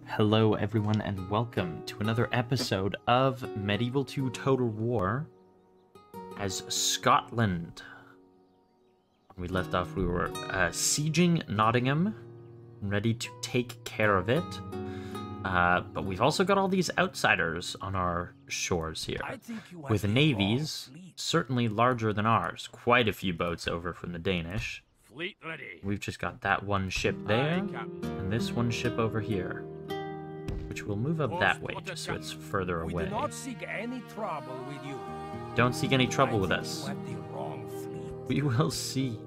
Hello everyone and welcome to another episode of Medieval 2 Total War as Scotland. When we left off, we were sieging Nottingham, ready to take care of it. But we've also got all these outsiders on our shores here, with navies certainly larger than ours. Quite a few boats over from the Danish. Fleet ready. We've just got that one ship there, and this one ship over here, which will move up that way, just so it's further away. We do not seek any trouble with you. Don't seek any trouble with us. You have the wrong fleet. We will see.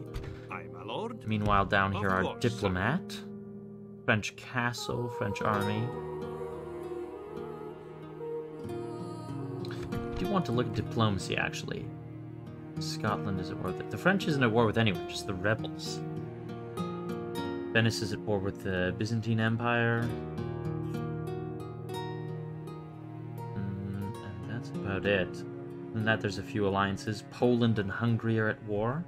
Aye, my lord. Meanwhile, down here, Of our course, diplomat, French castle, French army. I do want to look at diplomacy, actually. Scotland is at war with it. The French isn't at war with anyone, just the rebels. Venice is at war with the Byzantine Empire. And that's about it. And that there's a few alliances. Poland and Hungary are at war.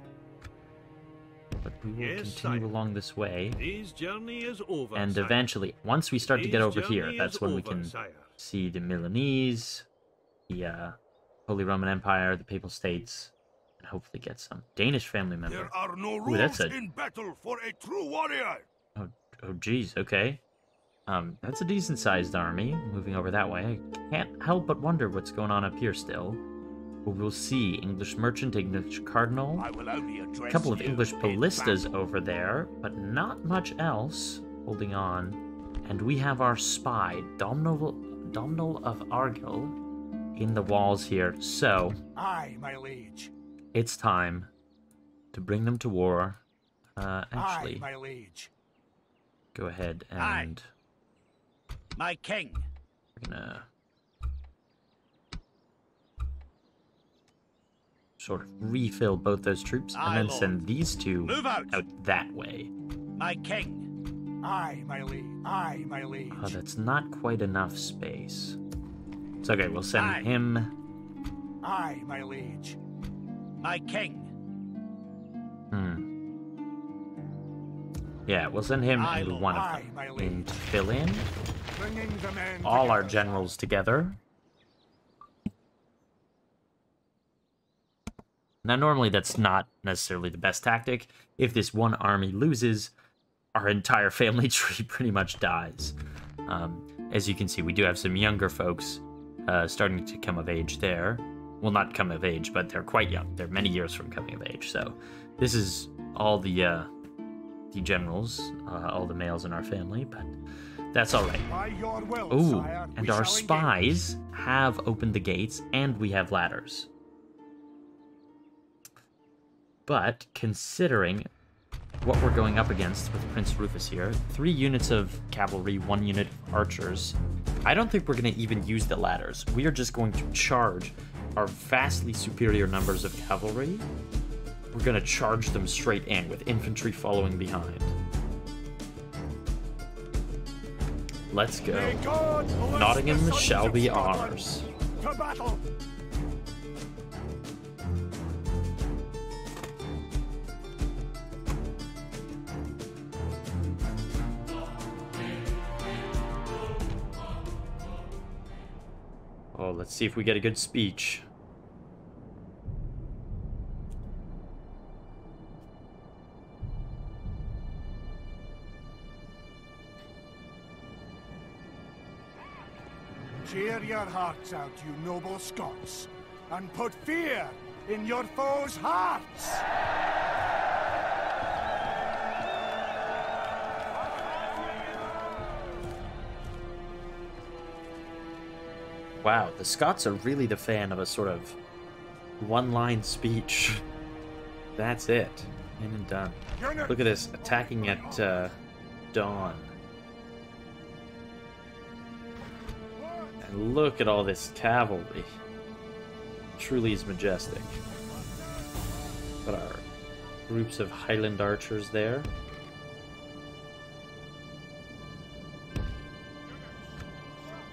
But we will continue along this way. This journey is over, And sire. eventually, once we start to get over here, journey that's is when we over, can sire. see the Milanese, the Holy Roman Empire, the Papal States, and hopefully get some Danish family member. There are no Ooh, that's rules a- in battle for a true warrior. Oh, geez, okay. That's a decent-sized army moving over that way. I can't help but wonder what's going on up here still. But we'll see. English merchant, English cardinal, I will only a address couple of you English in ballistas battle. over there, but not much else holding on. And we have our spy, Domhnall of Argyll, in the walls here. So, Aye, my liege. it's time to bring them to war. Aye, Actually, my liege. go ahead Aye. and My king. we're gonna sort of refill both those troops Aye, and then Lord. send these two Move out. that way. My king. Aye, my liege. Aye, my liege. Oh, that's not quite enough space. It's okay, we'll send Aye. him. Aye, my liege. My king. Yeah, we'll send him Aye, and Lord. one of Aye, them my in liege. to fill in Bringing the men all our together. generals together. Now, normally that's not necessarily the best tactic. If this one army loses, our entire family tree pretty much dies. As you can see, we do have some younger folks starting to come of age there. Well, not come of age, but they're quite young. They're many years from coming of age. So this is all the generals, all the males in our family, but that's all right. By your will, Ooh, sire, and we our shall engage. spies have opened the gates, and we have ladders. But considering what we're going up against with Prince Rufus here, 3 units of cavalry, 1 unit of archers, I don't think we're going to even use the ladders. We are just going to charge our vastly superior numbers of cavalry. We're going to charge them straight in with infantry following behind. Let's go. May God bless the Nottingham sons shall of be Scotland. ours. To battle. Oh, let's see if we get a good speech. Cheer your hearts out, you noble Scots, and put fear in your foes' hearts. Wow, the Scots are really the fan of a sort of one-line speech. That's it. In and done. Look at this, attacking at dawn. And look at all this cavalry. Truly is majestic. Got our groups of Highland archers there.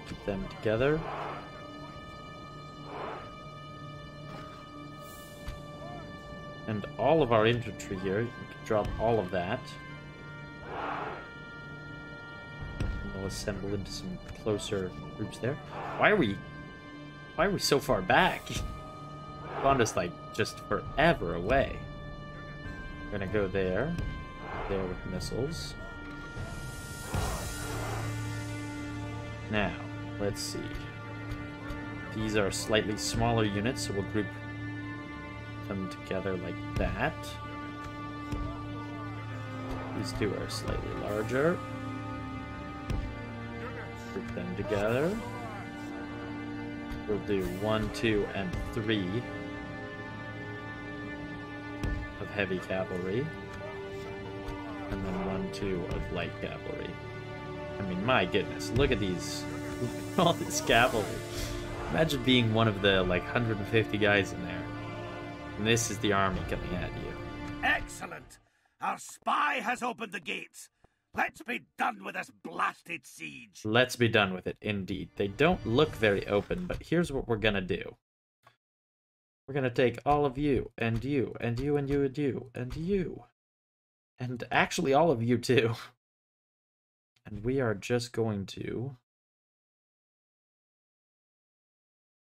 Keep them together. And all of our infantry here, you can drop all of that. I'll assemble into some closer groups there. Why are we so far back? Found us like just forever away. We're gonna go there with missiles. Now, let's see. These are slightly smaller units, so we'll group them together like that. These two are slightly larger. Group them together. We'll do 1, 2, and 3 of heavy cavalry. And then 1, 2 of light cavalry. I mean, my goodness, look at these. Look at all this cavalry. Imagine being one of the, like, 150 guys in there. And this is the army coming at you. Excellent! Our spy has opened the gates. Let's be done with this blasted siege. Let's be done with it, indeed. They don't look very open, but here's what we're gonna do. We're gonna take all of you, and you, and you, and you, and you, and you. And actually all of you, too. And we are just going to...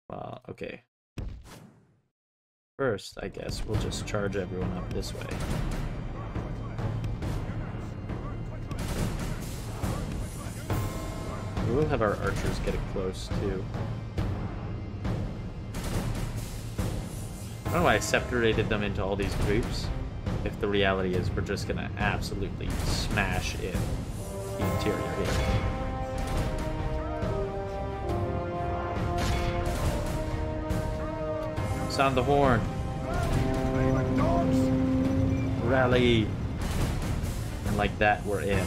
Well, okay. First, I guess, we'll just charge everyone up this way. We will have our archers get it close, too. I don't know why I separated them into all these groups, if the reality is we're just gonna absolutely smash in the interior here. Sound the horn. Rally. And like that, we're in.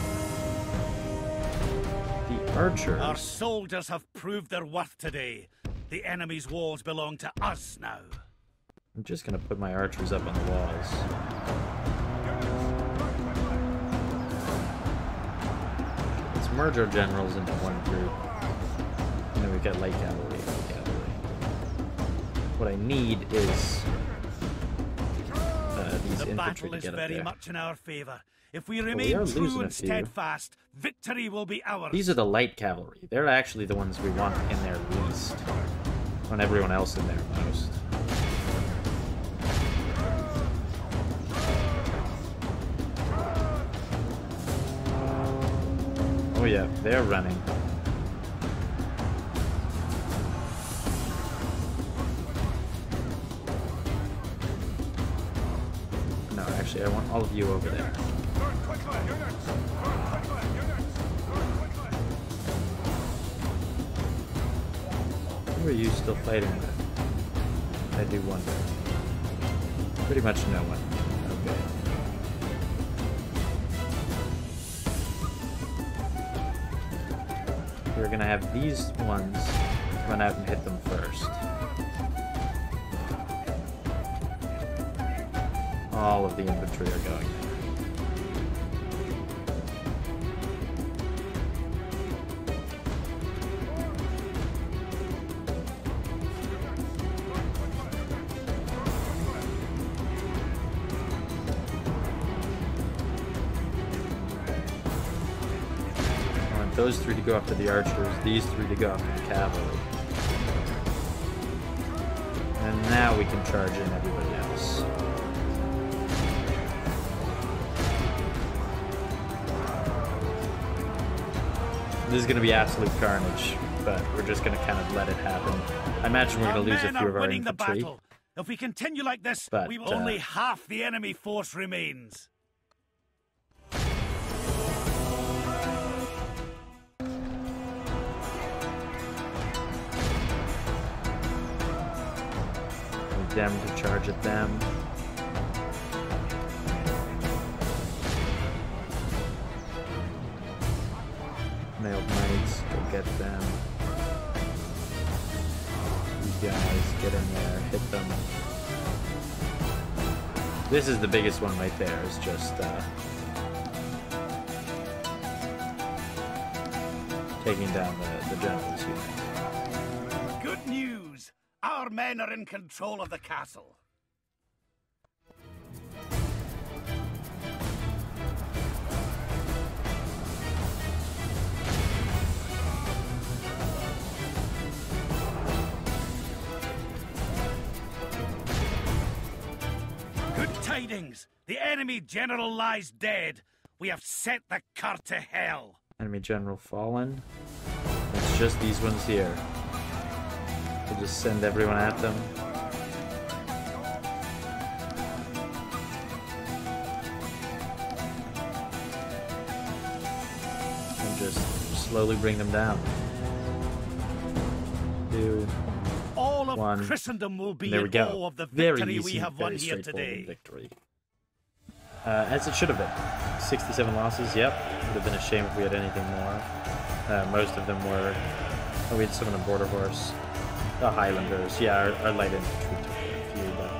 The archers. Our soldiers have proved their worth today. The enemy's walls belong to us now. I'm just gonna put my archers up on the walls. Let's merge our generals into one group. And then we've got light cavalry, heavy cavalry. What I need is these The infantry battle to is get up very there. much in our favor. If we we remain are true losing a and few. steadfast, victory will be ours. These are the light cavalry. They're actually the ones we want in there least. Want everyone else in there most. Oh yeah, they're running. No, actually, I want all of you over there. Who are you still fighting with? I do wonder. Pretty much no one. Okay. We're gonna have these ones run out and hit them first. All of the infantry are going there. Those three to go after the archers, these three to go after the cavalry. And now we can charge in everybody else. This is going to be absolute carnage, but we're just going to kind of let it happen. I imagine we're going to lose a few of our infantry. If we continue like this, but, only half the enemy force remains. Them to charge at them. Mailed knights, go get them. You guys get in there, hit them. This is the biggest one right there, is just taking down the generals here. Good news! Our men are in control of the castle. Tidings! The enemy general lies dead. We have sent the cur to hell. Enemy general fallen. It's just these ones here. We'll just send everyone at them. And just slowly bring them down. 2, All of 1. Christendom will be There we in go. awe of the Very victory easy, we have won very here straightforward today. victory. As it should have been. 67 losses, yep. Would have been a shame if we had anything more. Most of them were... Oh, we had some on the Border Horse. The Highlanders. Yeah, our light infantry took a few, but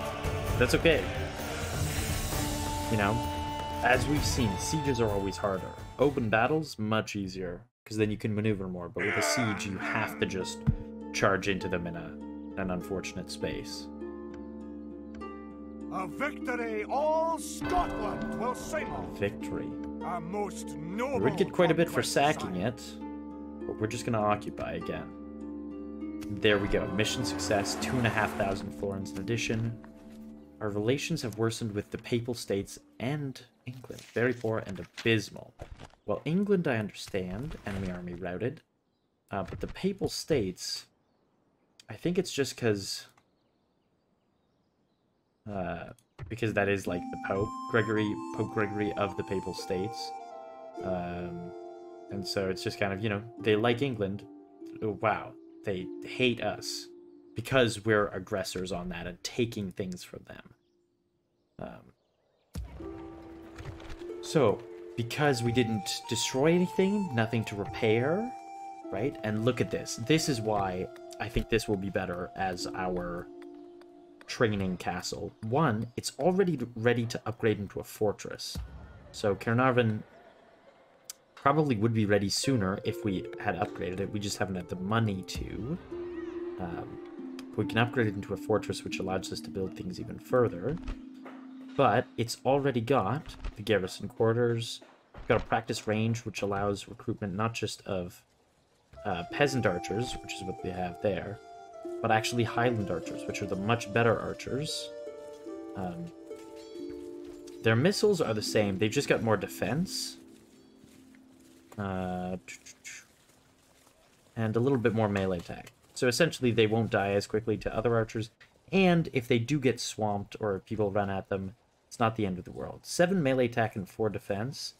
that's okay. You know, as we've seen, sieges are always harder. Open battles, much easier, because then you can maneuver more. But with a siege, you have to just charge into them in an unfortunate space. A victory all Scotland will sing of. Victory. A most noble We would get quite a bit for conquest, sacking sire. it, but we're just going to occupy again. There we go. Mission success, 2,500 florins in addition. Our relations have worsened with the Papal States and England. Very poor and abysmal. Well, England, I understand. Enemy army routed. But the Papal States, I think it's just because that is like the Pope Gregory of the Papal States. And so it's just kind of, you know, they like England. Oh, wow. They hate us because we're aggressors on that and taking things from them. So, because we didn't destroy anything, nothing to repair, right? And look at this. This is why I think this will be better as our training castle. One, it's already ready to upgrade into a fortress. So Caernarvon probably would be ready sooner if we had upgraded it. We just haven't had the money to. We can upgrade it into a fortress, which allows us to build things even further. But it's already got the garrison quarters. We've got a practice range, which allows recruitment not just of peasant archers, which is what they have there, but actually Highland archers, which are the much better archers. Their missiles are the same. They've just got more defense. And a little bit more melee attack. So essentially they won't die as quickly to other archers. And if they do get swamped or people run at them, it's not the end of the world. 7 melee attack and 4 defense.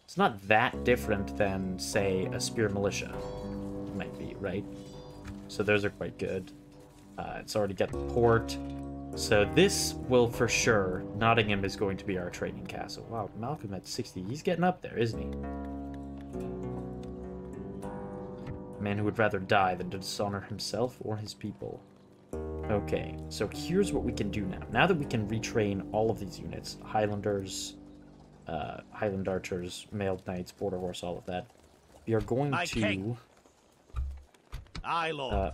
It's not that different than, say, a spear militia. Might be, right? So those are quite good. It's already got the port. So this will for sure... Nottingham is going to be our training castle. Wow, Malcolm at 60. He's getting up there, isn't he? A man who would rather die than to dishonor himself or his people. Okay, so here's what we can do now. Now that we can retrain all of these units, Highlanders, Highland Archers, Mailed Knights, Border Horse, all of that, we are going to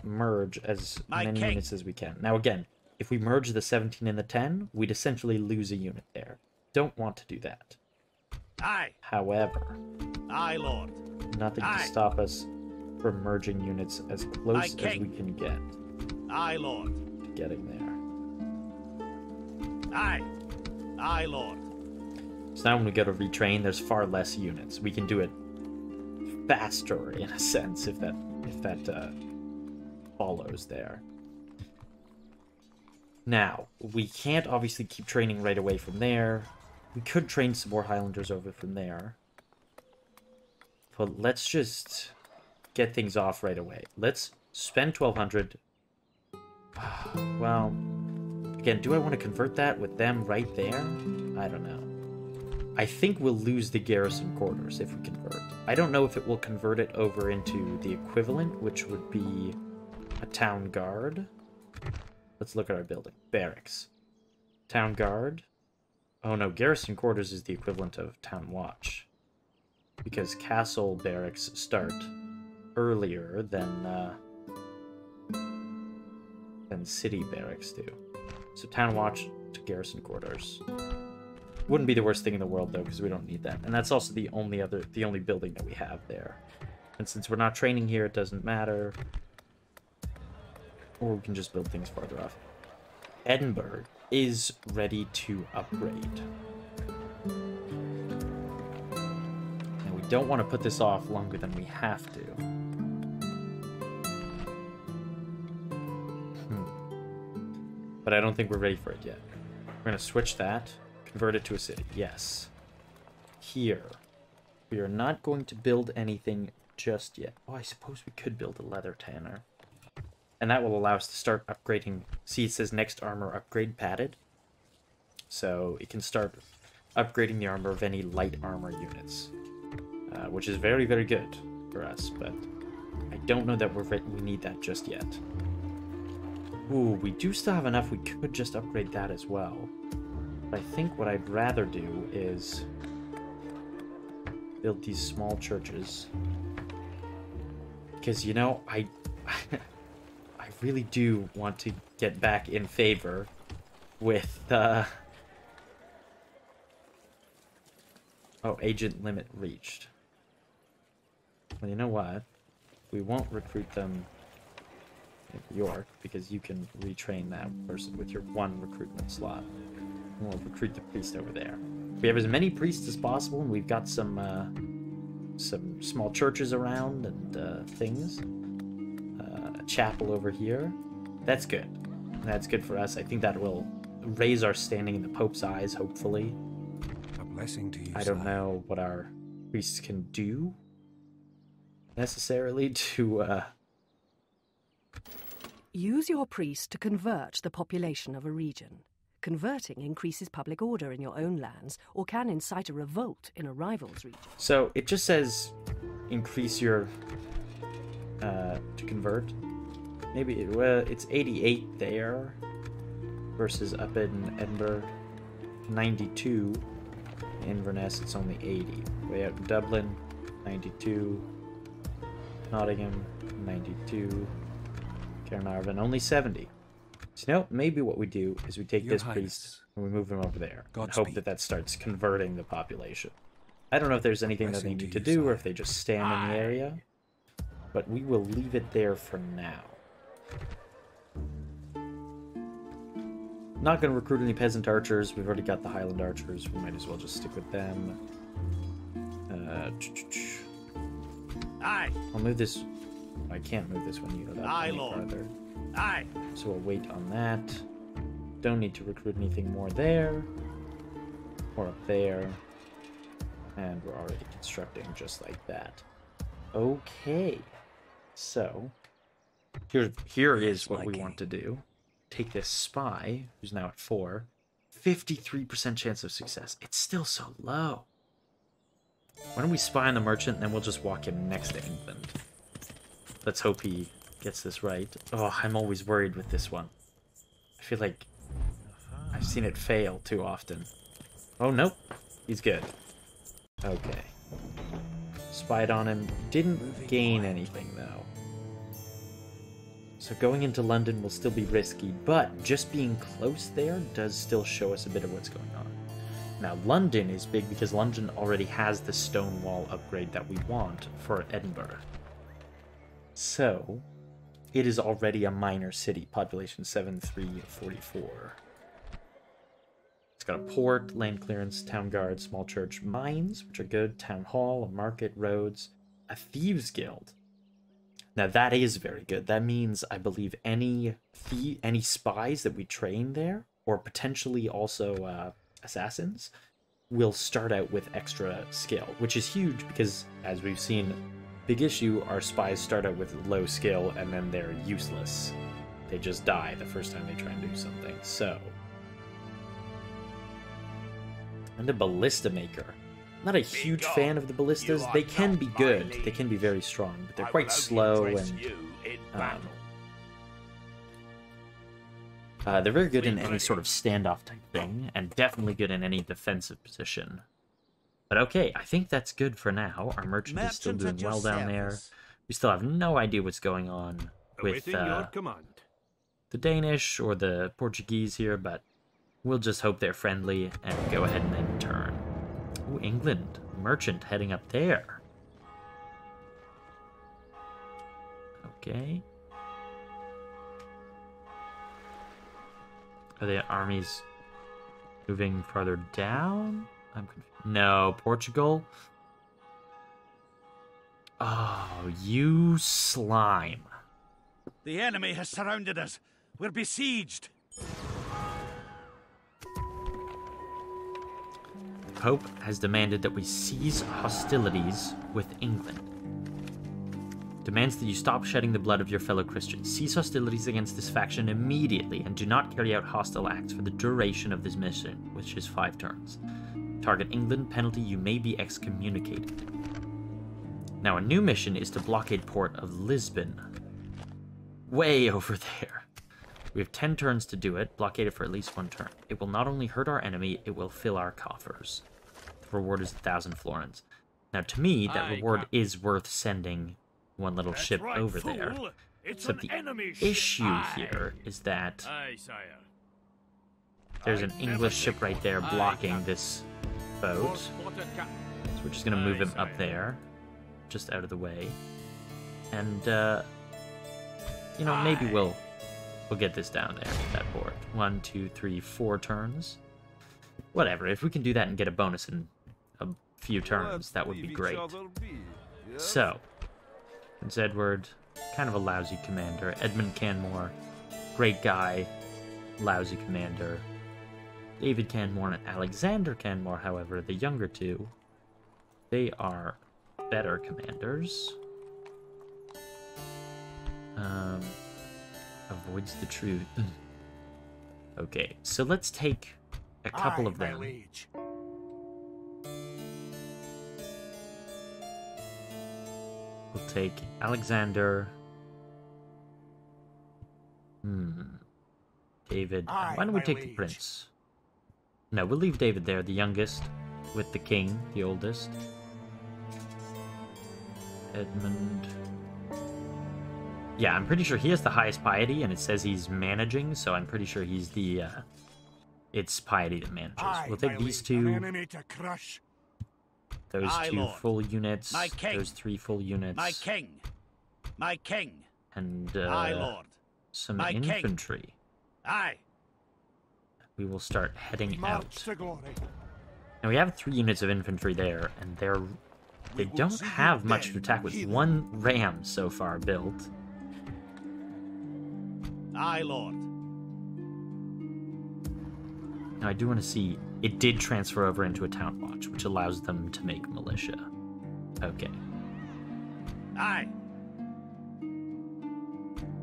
merge as many units as we can. Now again, if we merge the 17 and the 10, we'd essentially lose a unit there. Don't want to do that. Aye. However, Aye, Lord. nothing to stop us from merging units as close as we can get. Aye, Lord. To getting there. Aye. Aye, Lord. So now when we go to retrain, there's far less units. We can do it faster, in a sense, if that follows there. Now, we can't obviously keep training right away from there. We could train some more Highlanders over from there. But let's just get things off right away. Let's spend 1,200. Well, again, do I want to convert that with them right there? I don't know. I think we'll lose the garrison quarters if we convert. I don't know if it will convert it over into the equivalent, which would be a town guard. Let's look at our building. Barracks. Town guard. Oh no, garrison quarters is the equivalent of town watch. Because castle barracks start earlier than city barracks do. So town watch to garrison quarters. Wouldn't be the worst thing in the world though, because we don't need that. And that's also the only building that we have there. And since we're not training here, it doesn't matter. Or we can just build things farther off. Edinburgh. is ready to upgrade. And we don't want to put this off longer than we have to. But I don't think we're ready for it yet. We're going to switch that, convert it to a city. Yes. Here. We are not going to build anything just yet. Oh, I suppose we could build a leather tanner. And that will allow us to start upgrading. See, it says next armor upgrade padded. So it can start upgrading the armor of any light armor units. Which is very, very good for us. But I don't know that we need that just yet. Ooh, we do still have enough. We could just upgrade that as well. But I think what I'd rather do is build these small churches. Because, you know, I really do want to get back in favor with, Oh, agent limit reached. Well, you know what? We won't recruit them in York, because you can retrain that person with your one recruitment slot. We'll recruit the priest over there. We have as many priests as possible, and we've got some small churches around and things. A chapel over here. That's good. That's good for us. I think that will raise our standing in the Pope's eyes, hopefully. A blessing to you, I don't know what our priests can do necessarily to Use your priest to convert the population of a region. Converting increases public order in your own lands, or can incite a revolt in a rival's region. So it just says increase your to convert. Maybe it's 88 there versus up in Edinburgh 92. In Inverness it's only 80. Way out in Dublin 92. Nottingham 92. Caernarvon only 70. So, you know, maybe what we do is we take Your this Highness. priest and we move him over there and Godspeed. hope that that starts converting the population. I don't know if there's anything that they Blessing need to to you, do or sire. if they just stand in the area, but we will leave it there for now. Not going to recruit any peasant archers. We've already got the Highland archers. We might as well just stick with them. Aye, I'll move this. I can't move this one. You know that Aye, any Lord. farther. aye. So we'll wait on that. Don't need to recruit anything more there. Or up there. And we're already constructing just like that. Okay. So, here is what we want to do. Take this spy, who's now at 4. 53% chance of success. It's still so low. Why don't we spy on the merchant, and then we'll just walk him next to England. Let's hope he gets this right. Oh, I'm always worried with this one. I feel like I've seen it fail too often. Oh, nope. He's good. Okay. Spied on him. Didn't gain anything, though. So going into London will still be risky, but just being close there does still show us a bit of what's going on. Now, London is big because London already has the stone wall upgrade that we want for Edinburgh. So, it is already a minor city, population 7,344. It's got a port, land clearance, town guard, small church, mines, which are good, town hall, a market, roads, a thieves guild. Now that is very good. That means, I believe, any spies that we train there, or potentially also assassins, will start out with extra skill, which is huge because, as we've seen, big issue, our spies start out with low skill and then they're useless. They just die the first time they try and do something. So, and a ballista maker. Not a huge fan of the ballistas. They can be good. They can be very strong, but they're quite slow and they're very good in any sort of standoff type thing, and definitely good in any defensive position. But okay, I think that's good for now. Our merchant is still doing well down there. We still have no idea what's going on with the Danish or the Portuguese here, but we'll just hope they're friendly and go ahead and end turn. Ooh, England. Merchant heading up there. Okay. Are the armies moving farther down? I'm confused. No, Portugal. Oh, you slime. The enemy has surrounded us. We're besieged. The Pope has demanded that we cease hostilities with England. Demands that you stop shedding the blood of your fellow Christians. Cease hostilities against this faction immediately and do not carry out hostile acts for the duration of this mission, which is 5 turns. Target England, penalty you may be excommunicated. Now a new mission is to blockade port of Lisbon. Way over there. We have 10 turns to do it. Blockade it for at least 1 turn. It will not only hurt our enemy, it will fill our coffers. The reward is 1,000 florins. Now to me, that reward is worth sending one little ship over there. Except the issue here is that there's an English ship right there blocking this boat. So we're just going to move him up there, just out of the way. And, you know, maybe we'll get this down there, that board. 1, 2, 3, 4 turns. Whatever, if we can do that and get a bonus in a few turns, that would be great. So, Prince Edward, kind of a lousy commander. Edmund Canmore, great guy, lousy commander. David Canmore and Alexander Canmore, however, the younger two, they are better commanders. Avoids the truth. Okay, so let's take a couple of them. We'll take Alexander. David. Why don't we take the prince? No, we'll leave David there, the youngest, with the king, the oldest. Edmund. Yeah, I'm pretty sure he has the highest piety, and it says he's managing, so I'm pretty sure he's the, it's piety that manages. We'll take these two. Those 2 full units. Those 3 full units. My king. My king. And, my lord. Some my infantry. King. Aye. We will start heading out. Now we have 3 units of infantry there, and they don't have much to attack with. 1 ram so far built. Aye, lord. Now I do want to see, it did transfer over into a town watch, which allows them to make militia. Okay. Aye.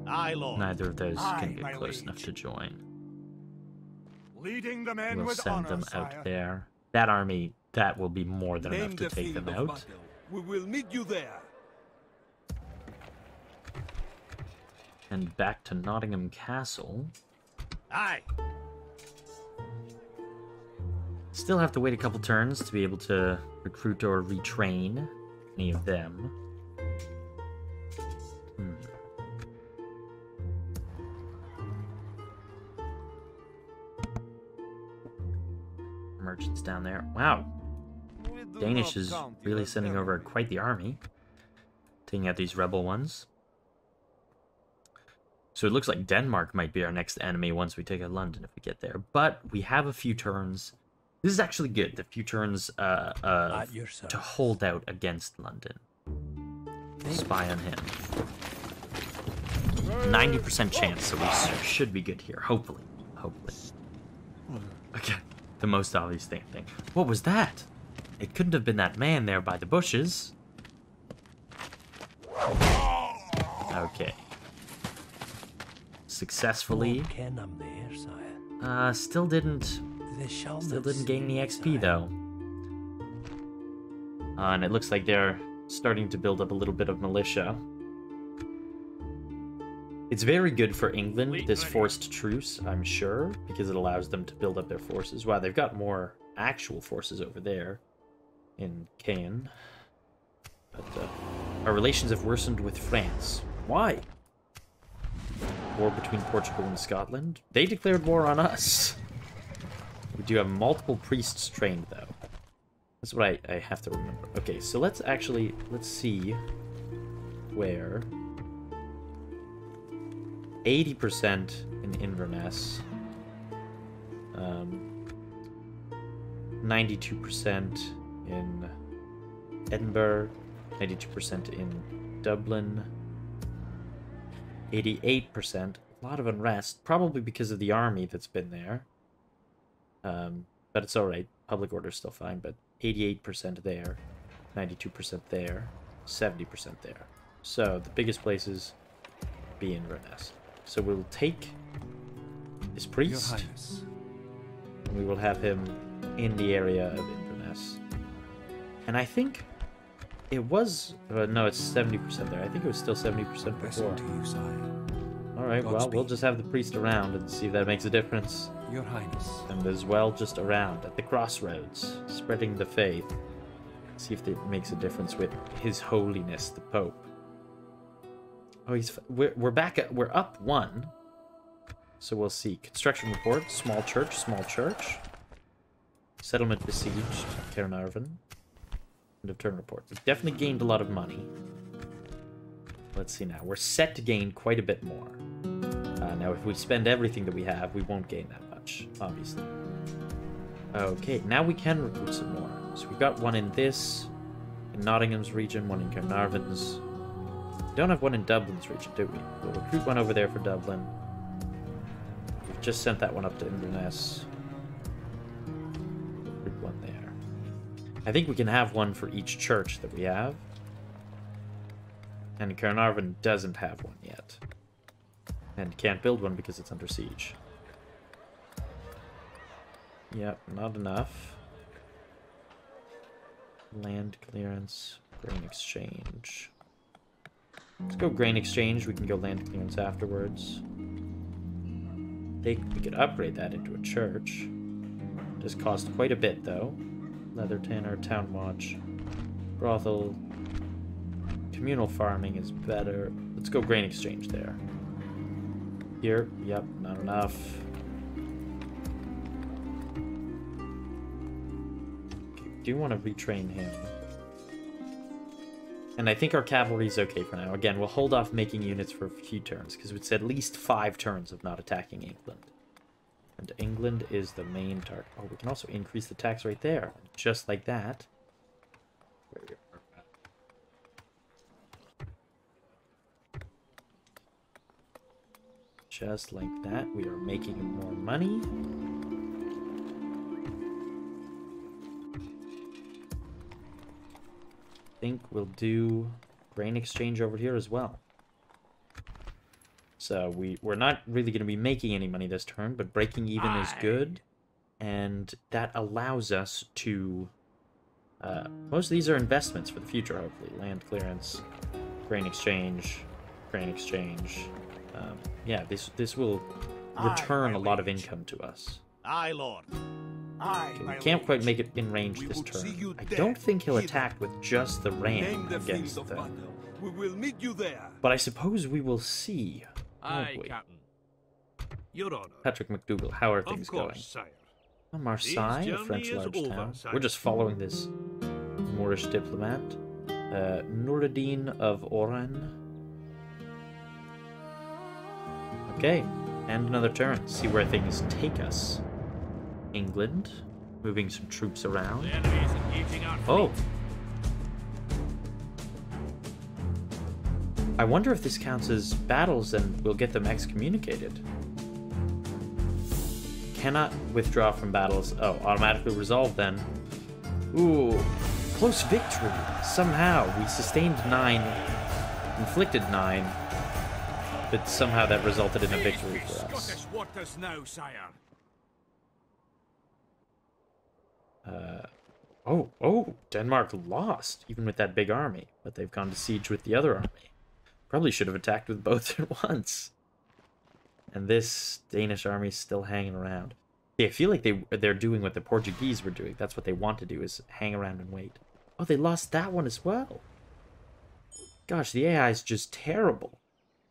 Aye, lord. Neither of those can get close enough to join. Leading the men We'll with send honor, them sire. out there. That army, that will be more than enough to take them out. We will meet you there. And back to Nottingham Castle. Aye. Still have to wait a couple turns to be able to recruit or retrain any of them. Merchants down there. Wow. Danish is really sending over quite the army. Taking out these rebel ones. So it looks like Denmark might be our next enemy once we take out London if we get there. But we have a few turns. This is actually good. The few turns to hold out against London. Spy on him. 90% chance, so we should be good here. Hopefully. Hopefully. Okay. The most obvious thing. What was that? It couldn't have been that man there by the bushes. Okay. Successfully. Still didn't gain any XP though. And it looks like they're starting to build up a little bit of militia. It's very good for England, this forced truce, I'm sure, because it allows them to build up their forces. Wow, they've got more actual forces over there in Caen. But our relations have worsened with France. Why? War between Portugal and Scotland. They declared war on us. We do have multiple priests trained, though. That's what I have to remember. Okay, so let's see where 80% in Inverness. 92% in Edinburgh, 92% in Dublin, 88%. A lot of unrest, probably because of the army that's been there. But it's alright. Public order's still fine, but 88% there, 92% there, 70% there. So the biggest places be Inverness. So we'll take this priest, Your Highness. and we will have him in the area of Inverness. And I think it was... no, it's 70% there. I think it was still 70% before. Blessing to you, sire. Alright, well, we'll Godspeed. just have the priest around and see if that makes a difference. Your Highness. And as well, just around at the crossroads, spreading the faith. See if it makes a difference with His Holiness, the Pope. Oh, we're back at... We're up 1. So we'll see. Construction report. Small church, small church. Settlement besieged. Caernarvon. End of turn report. We've definitely gained a lot of money. Let's see now. We're set to gain quite a bit more. Now, if we spend everything that we have, we won't gain that much, obviously. Okay, now we can recruit some more. So we've got one in this, in Nottingham's region, one in Caernarvon's. We don't have one in Dublin's region, do we? We'll recruit one over there for Dublin. We've just sent that one up to Inverness. Recruit one there. I think we can have one for each church that we have. And Caernarvon doesn't have one yet. And can't build one because it's under siege. Yep, not enough. Land clearance, grain exchange. Let's go grain exchange. We can go land clearance afterwards. We could upgrade that into a church. Does cost quite a bit though. Leather tanner, town watch, brothel. Communal farming is better. Let's go grain exchange there. Here, yep, not enough. Okay, do want to retrain him. And I think our cavalry's okay for now. Again, we'll hold off making units for a few turns, because it's at least 5 turns of not attacking England. And England is the main target. Oh, we can also increase the tax rate there. Just like that. Just like that, we are making more money. I think we'll do grain exchange over here as well. So we're not really going to be making any money this turn, but breaking even is good. And that allows us to... most of these are investments for the future, hopefully. Land clearance, grain exchange, grain exchange... yeah, this will return a lot of income to us. Aye, Lord. Aye, Okay, we my can't quite lord. make it in range We this would see you turn. I there, don't think he'll either. attack with just the ram Name the field against of the... battle. We will meet you there. But I suppose we will see. Aye, won't we? Captain. Your Honor. Patrick McDougall, how are Of things course, going? sire. Oh, Marseille, a journey French is large over, town. sire. We're just following this Moorish diplomat. Nuruddin of Oran. Okay, and another turn. See where things take us. England, moving some troops around. The enemy is engaging our fleet. Oh! I wonder if this counts as battles and we'll get them excommunicated. Cannot withdraw from battles. Oh, automatically resolved then. Ooh, close victory. Somehow we sustained 9, inflicted 9, but somehow that resulted in a victory for us. Scottish waters now, sire. Oh, Denmark lost, even with that big army, but they've gone to siege with the other army. Probably should have attacked with both at once. And this Danish army is still hanging around. Yeah, I feel like they're doing what the Portuguese were doing. That's what they want to do, is hang around and wait. Oh, they lost that one as well. Gosh, the AI is just terrible.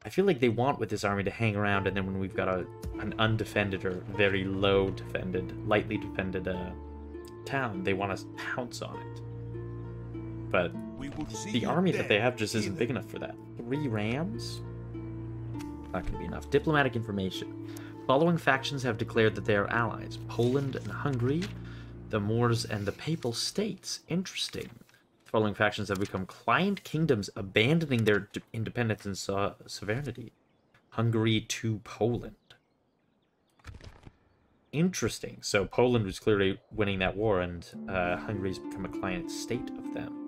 I feel like they want with this army to hang around, and then when we've got an undefended or very low defended, lightly defended town, they want to pounce on it. But We will see the you army that they there, have just isn't either. big enough for that. 3 rams? Not going to be enough. Diplomatic information. Following factions have declared that they are allies. Poland and Hungary, the Moors and the Papal States. Interesting. Following factions have become client kingdoms, abandoning their independence and sovereignty. Hungary to Poland. Interesting. So Poland was clearly winning that war, and Hungary's become a client state of them.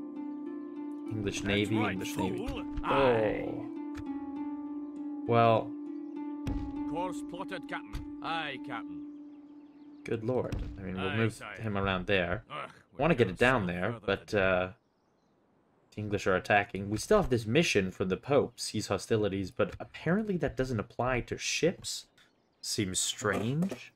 English Navy, right, English fool. Navy. Aye. Oh. Well, Course plotted, Captain. Aye, Captain. good lord. I mean, we'll Aye, move sire. him around there. Ugh, Want to get we'll it down sail there, further but than- the English are attacking. We still have this mission for the Pope, cease hostilities, but apparently that doesn't apply to ships. Seems strange.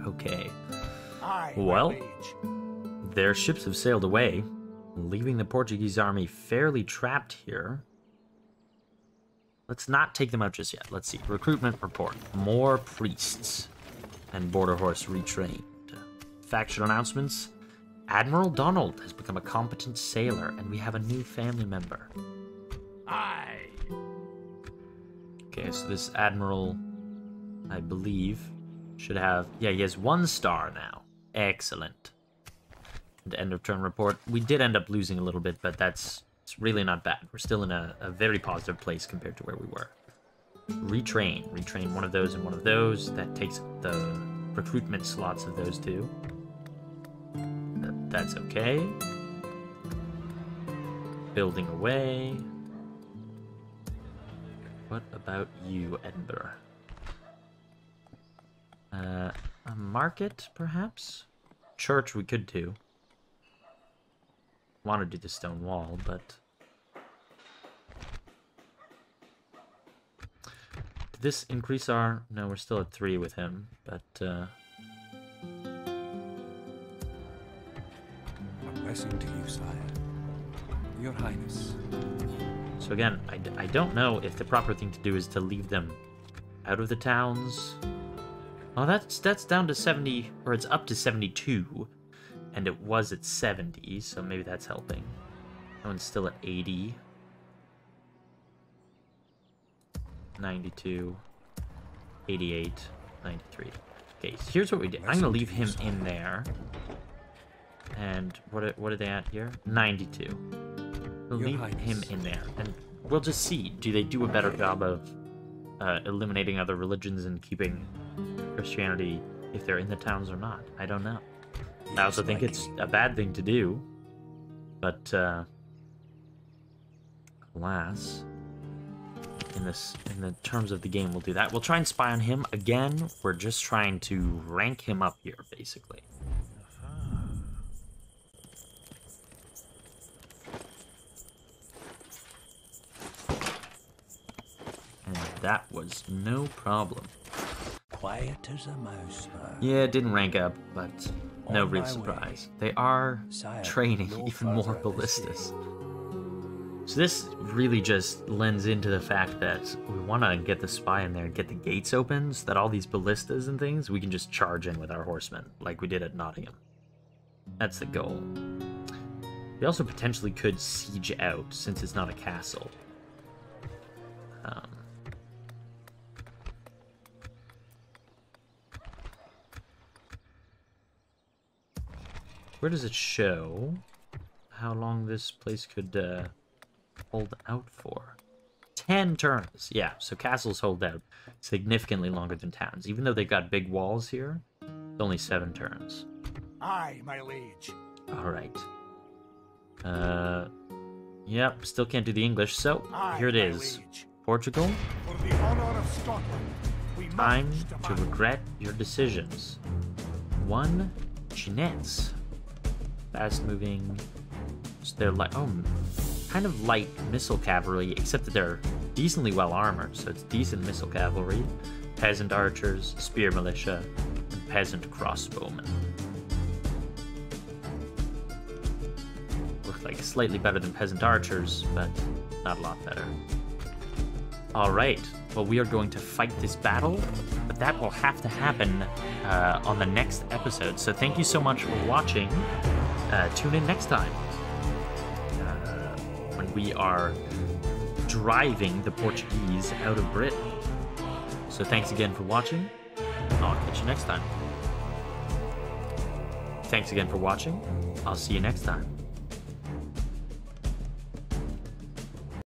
Okay. Aye, Well, my liege. their ships have sailed away, leaving the Portuguese army fairly trapped here. Let's not take them out just yet. Let's see. Recruitment report. More priests and border horse retrained. Faction announcements. Admiral Donald has become a competent sailor, and we have a new family member. Aye. Okay, so this admiral, I believe, should have... Yeah, he has 1 star now. Excellent. And end of turn report. We did end up losing a little bit, but it's really not bad. We're still in a very positive place compared to where we were. Retrain. Retrain one of those and one of those. That takes the recruitment slots of those two. That's okay. Building away. What about you, Edinburgh? A market, perhaps? Church we could do. Want to do the stone wall, but... Did this increase our... No, we're still at 3 with him, but... A blessing to you, sire. Your Highness. So again, I don't know if the proper thing to do is to leave them out of the towns. Oh, that's down to 70, or it's up to 72, and it was at 70, so maybe that's helping. That one's still at 80. 92, 88, 93. Okay, so here's what we did. I'm gonna leave him in there. And what are they at here? 92. We'll Your leave Highness. him in there, and we'll just see. Do they do a better job of eliminating other religions and keeping Christianity if they're in the towns or not? I don't know. I also think it's a bad thing to do, but alas, in the terms of the game, we'll do that. We'll try and spy on him again. We're just trying to rank him up here, basically. And that was no problem. Quiet as a mouse, sir. Yeah, it didn't rank up, but no On real my surprise. They are Sire, training no even more further ballistas. So this really just lends into the fact that we want to get the spy in there and get the gates open so that all these ballistas and things, we can just charge in with our horsemen, like we did at Nottingham. That's the goal. We also potentially could siege out, since it's not a castle. Where does it show how long this place could hold out for? 10 turns. Yeah, so castles hold out significantly longer than towns. Even though they've got big walls here, it's only 7 turns. Aye, my liege. All right. Yep, still can't do the English, so Aye, here it my is. liege. Portugal, For the honor of Scotland, we time must to demand. regret your decisions. 1 Jeanette's. Fast moving. So they're like, kind of light missile cavalry, except that they're decently well armored, so it's decent missile cavalry. Peasant archers, spear militia, and peasant crossbowmen. Look like slightly better than peasant archers, but not a lot better. Alright, well, we are going to fight this battle, but that will have to happen on the next episode. So thank you so much for watching. tune in next time when we are driving the Portuguese out of Britain. So thanks again for watching. I'll catch you next time. Thanks again for watching. I'll see you next time.